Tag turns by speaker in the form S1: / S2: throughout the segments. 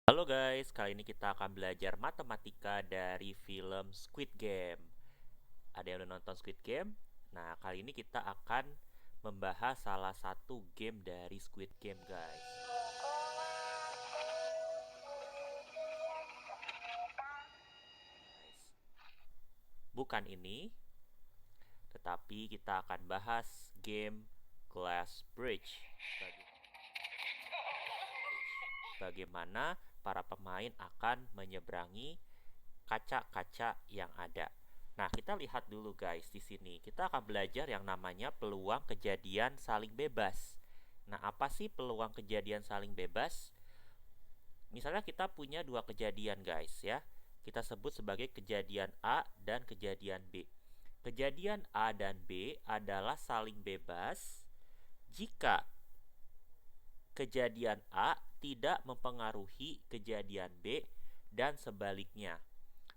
S1: Halo guys, kali ini kita akan belajar matematika dari film Squid Game. Ada yang udah nonton Squid Game? Nah, kali ini kita akan membahas salah satu game dari Squid Game, guys. Bukan ini, tetapi kita akan bahas game Glass Bridge. Bagaimana para pemain akan menyeberangi kaca-kaca yang ada. Nah, kita lihat dulu guys di sini. Kita akan belajar yang namanya peluang kejadian saling bebas. Nah, apa sih peluang kejadian saling bebas? Misalnya kita punya dua kejadian guys ya. Kita sebut sebagai kejadian A dan kejadian B. Kejadian A dan B adalah saling bebas jika kejadian A tidak mempengaruhi kejadian B dan sebaliknya.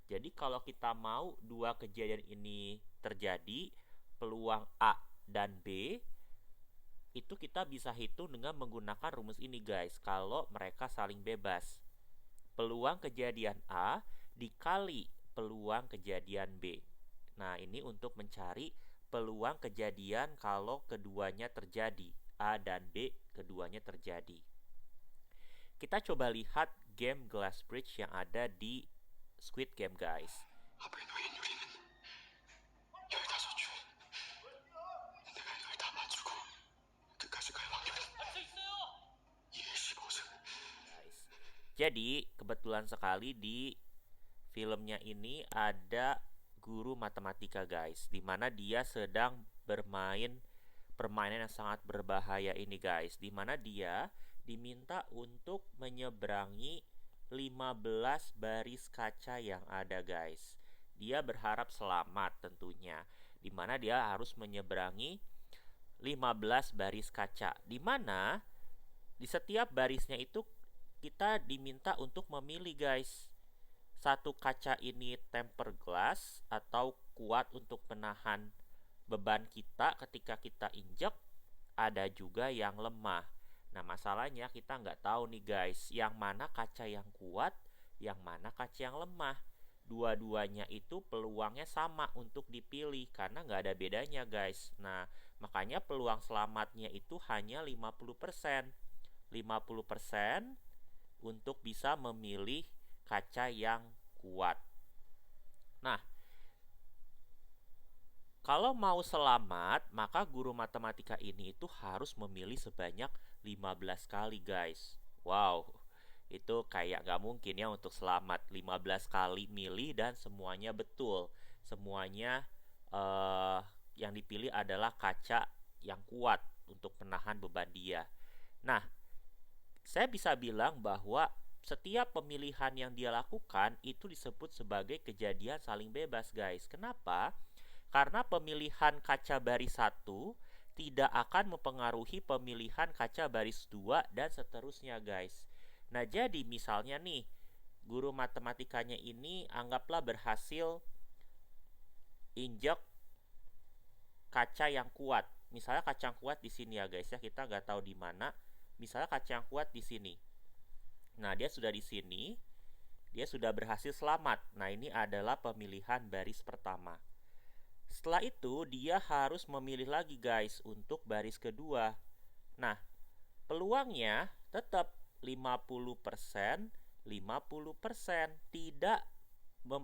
S1: Jadi kalau kita mau dua kejadian ini terjadi, peluang A dan B itu kita bisa hitung dengan menggunakan rumus ini guys. Kalau mereka saling bebas, peluang kejadian A dikali peluang kejadian B. Nah, ini untuk mencari peluang kejadian kalau keduanya terjadi. A dan B keduanya terjadi. Kita coba lihat game Glass Bridge yang ada di Squid Game guys.
S2: 아버의 노인 요리는 15줄. 내가 이걸 다 맞추고 끝까지 갈 확률은 25승.
S1: Guys. Jadi kebetulan sekali di filmnya ini ada guru matematika guys, dimana dia sedang bermain permainan yang sangat berbahaya ini guys, dimana dia diminta untuk menyeberangi 15 baris kaca yang ada guys. Dia berharap selamat tentunya, dimana dia harus menyeberangi 15 baris kaca, dimana di setiap barisnya itu kita diminta untuk memilih guys. Satu kaca ini tempered glass atau kuat untuk menahan beban kita ketika kita injek. Ada juga yang lemah. Nah, masalahnya kita nggak tahu nih guys, yang mana kaca yang kuat, yang mana kaca yang lemah. Dua-duanya itu peluangnya sama untuk dipilih karena nggak ada bedanya guys. Nah, makanya peluang selamatnya itu hanya 50%. 50% untuk bisa memilih kaca yang kuat. Nah, kalau mau selamat, maka guru matematika ini itu harus memilih sebanyak 15 kali guys. Wow, itu kayak nggak mungkin ya untuk selamat 15 kali milih dan semuanya betul. Semuanya yang dipilih adalah kaca yang kuat untuk menahan beban dia. Nah, saya bisa bilang bahwa setiap pemilihan yang dia lakukan itu disebut sebagai kejadian saling bebas guys. Kenapa? Karena pemilihan kaca baris 1 tidak akan mempengaruhi pemilihan kaca baris 2 dan seterusnya guys. Nah, jadi misalnya nih, guru matematikanya ini anggaplah berhasil injek kaca yang kuat. Misalnya kaca yang kuat di sini ya guys ya, kita nggak tahu di mana. Misalnya kaca yang kuat di sini. Nah, dia sudah di sini, dia sudah berhasil selamat. Nah, ini adalah pemilihan baris pertama. Setelah itu, dia harus memilih lagi guys untuk baris kedua. Nah, peluangnya tetap 50%, 50%. Tidak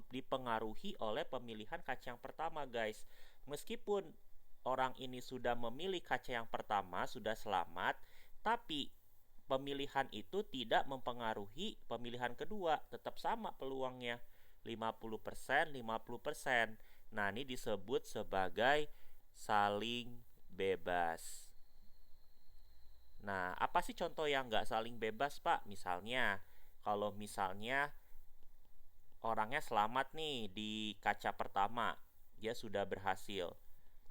S1: dipengaruhi oleh pemilihan kaca yang pertama guys. Meskipun orang ini sudah memilih kaca yang pertama, sudah selamat, tapi pemilihan itu tidak mempengaruhi pemilihan kedua, tetap sama peluangnya 50%, 50%. Nah, ini disebut sebagai saling bebas. Nah, apa sih contoh yang nggak saling bebas, Pak? Misalnya, kalau misalnya orangnya selamat nih di kaca pertama, dia sudah berhasil.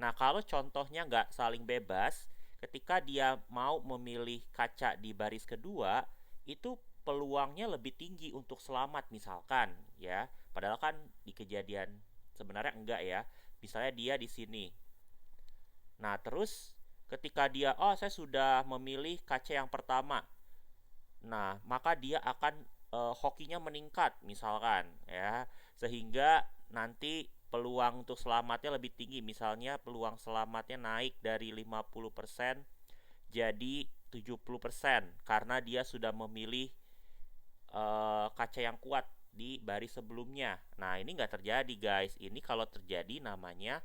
S1: Nah, kalau contohnya nggak saling bebas, ketika dia mau memilih kaca di baris kedua, itu peluangnya lebih tinggi untuk selamat misalkan, ya. Padahal kan di kejadian sebenarnya enggak ya. Misalnya dia di sini. Nah, terus ketika dia, oh saya sudah memilih kaca yang pertama. Nah, maka dia akan hokinya meningkat misalkan ya, sehingga nanti peluang untuk selamatnya lebih tinggi, misalnya peluang selamatnya naik dari 50% jadi 70% karena dia sudah memilih kaca yang kuat di baris sebelumnya. Nah, ini nggak terjadi guys. Ini kalau terjadi namanya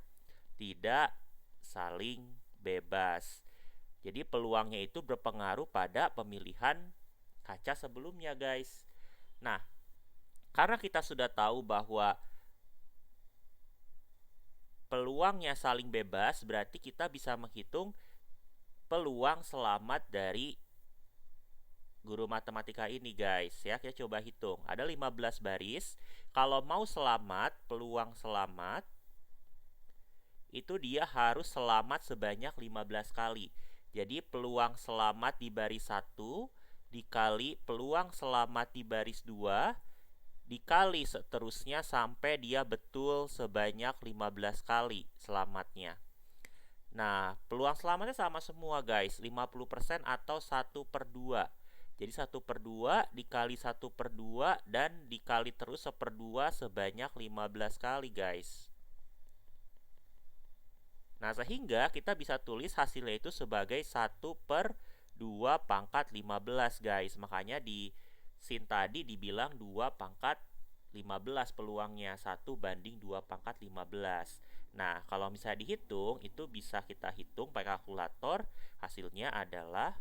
S1: tidak saling bebas. Jadi peluangnya itu berpengaruh pada pemilihan kaca sebelumnya guys. Nah, karena kita sudah tahu bahwa peluangnya saling bebas, berarti kita bisa menghitung peluang selamat dari guru matematika ini guys ya. Kita coba hitung. Ada 15 baris. Kalau mau selamat, peluang selamat itu dia harus selamat sebanyak 15 kali. Jadi peluang selamat di baris 1 dikali peluang selamat di baris 2 dikali seterusnya sampai dia betul sebanyak 15 kali selamatnya. Nah, peluang selamatnya sama semua guys, 50% atau 1/2. Jadi 1/2 dikali 1/2 dan dikali terus 1/2 sebanyak 15 kali guys. Nah, sehingga kita bisa tulis hasilnya itu sebagai 1/2 pangkat 15 guys. Makanya di sin tadi dibilang 2/15 peluangnya, 1/2 pangkat 15. Nah, kalau misalnya dihitung, itu bisa kita hitung pakai kalkulator. Hasilnya adalah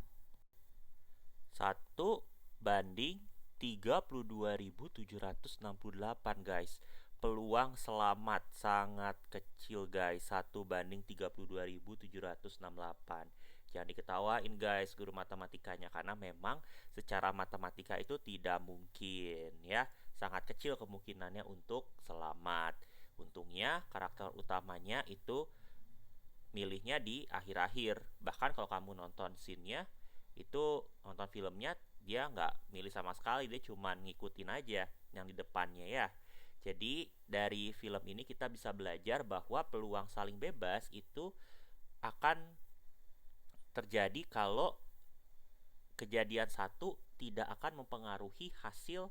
S1: 1/32.768 guys. Peluang selamat sangat kecil guys, 1/32.768. Jangan diketawain guys guru matematikanya, karena memang secara matematika itu tidak mungkin ya. Sangat kecil kemungkinannya untuk selamat. Untungnya karakter utamanya itu milihnya di akhir-akhir. Bahkan kalau kamu nonton scene-nya, itu nonton filmnya, dia nggak milih sama sekali, dia cuma ngikutin aja yang di depannya ya. Jadi dari film ini kita bisa belajar bahwa peluang saling bebas itu akan terjadi kalau kejadian satu tidak akan mempengaruhi hasil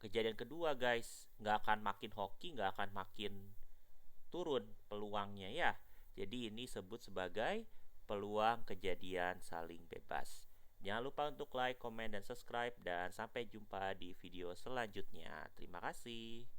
S1: kejadian kedua guys. Nggak akan makin hoki, nggak akan makin turun peluangnya ya. Jadi ini disebut sebagai peluang kejadian saling bebas. Jangan lupa untuk like, komen, dan subscribe, dan sampai jumpa di video selanjutnya. Terima kasih.